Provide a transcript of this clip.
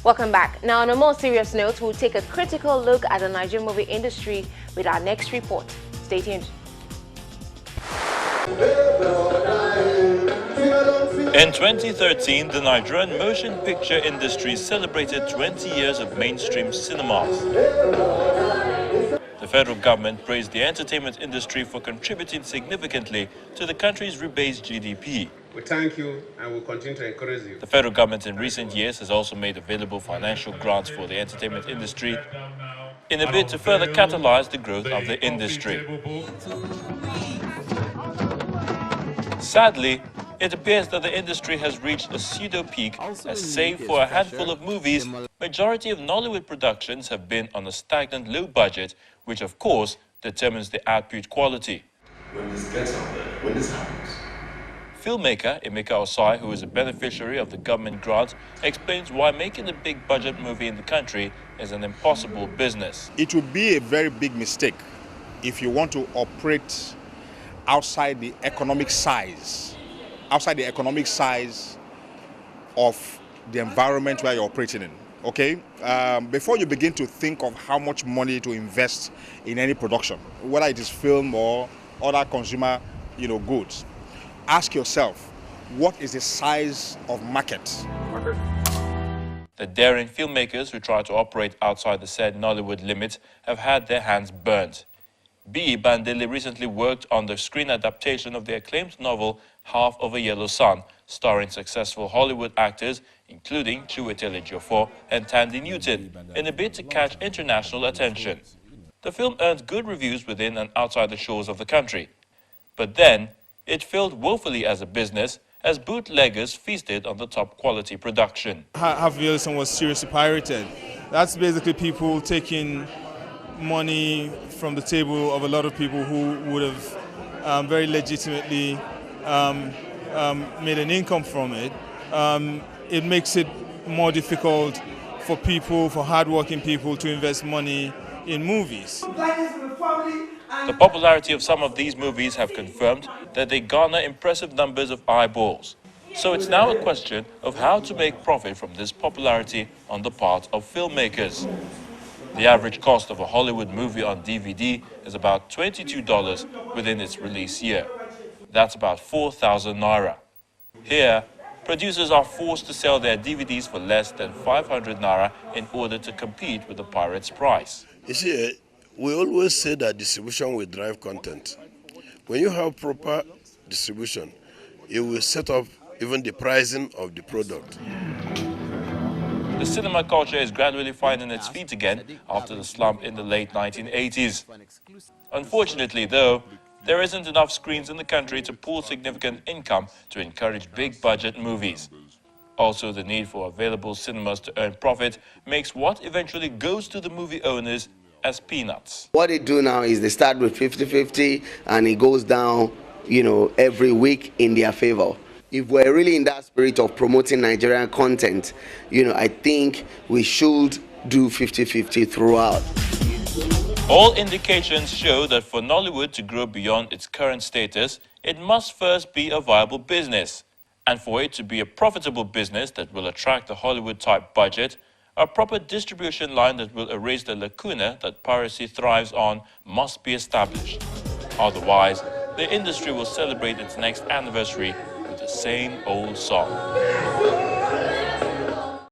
Welcome back. Now, on a more serious note, we'll take a critical look at the Nigerian movie industry with our next report. Stay tuned. In 2013, the Nigerian motion picture industry celebrated 20 years of mainstream cinemas. The federal government praised the entertainment industry for contributing significantly to the country's rebased GDP. We thank you and will continue to encourage you. The federal government in recent years has also made available financial grants for the entertainment industry in a bid to further catalyze the growth of the industry. Sadly, it appears that the industry has reached a pseudo peak, as save for a handful of movies, majority of Nollywood productions have been on a stagnant low budget, which of course determines the output quality. When this gets out there, when this happens. Filmmaker Emeka Osai, who is a beneficiary of the government grant, explains why making a big budget movie in the country is an impossible business. It would be a very big mistake if you want to operate outside the economic size of the environment where you're operating in. Okay, before you begin to think of how much money to invest in any production, whether it is film or other consumer, goods, ask yourself, what is the size of market? The daring filmmakers who try to operate outside the said Nollywood limits have had their hands burnt. B. Bandele recently worked on the screen adaptation of the acclaimed novel Half of a Yellow Sun, starring successful Hollywood actors including Chiwetel Ejiofor and Tandy Newton, in a bid to catch international attention. The film earned good reviews within and outside the shores of the country. But then, it failed woefully as a business, as bootleggers feasted on the top quality production. Half of a Yellow Sun was seriously pirated. That's basically people taking money from the table of a lot of people who would have very legitimately made an income from it. It makes it more difficult for hardworking people to invest money in movies. The popularity of some of these movies have confirmed that they garner impressive numbers of eyeballs. So it's now a question of how to make profit from this popularity on the part of filmmakers. The average cost of a Hollywood movie on DVD is about $22 within its release year. That's about 4,000 naira. Here, producers are forced to sell their DVDs for less than 500 naira in order to compete with the pirate's price. You see, we always say that distribution will drive content. When you have proper distribution, it will set up even the pricing of the product. The cinema culture is gradually finding its feet again after the slump in the late 1980s. Unfortunately, though, there isn't enough screens in the country to pull significant income to encourage big-budget movies. Also, the need for available cinemas to earn profit makes what eventually goes to the movie owners as peanuts. What they do now is they start with 50-50 and it goes down, every week in their favor. If we're really in that spirit of promoting Nigerian content, I think we should do 50-50 throughout. All indications show that for Nollywood to grow beyond its current status, it must first be a viable business. And for it to be a profitable business that will attract a Hollywood-type budget, a proper distribution line that will erase the lacuna that piracy thrives on must be established. Otherwise, the industry will celebrate its next anniversary with the same old song.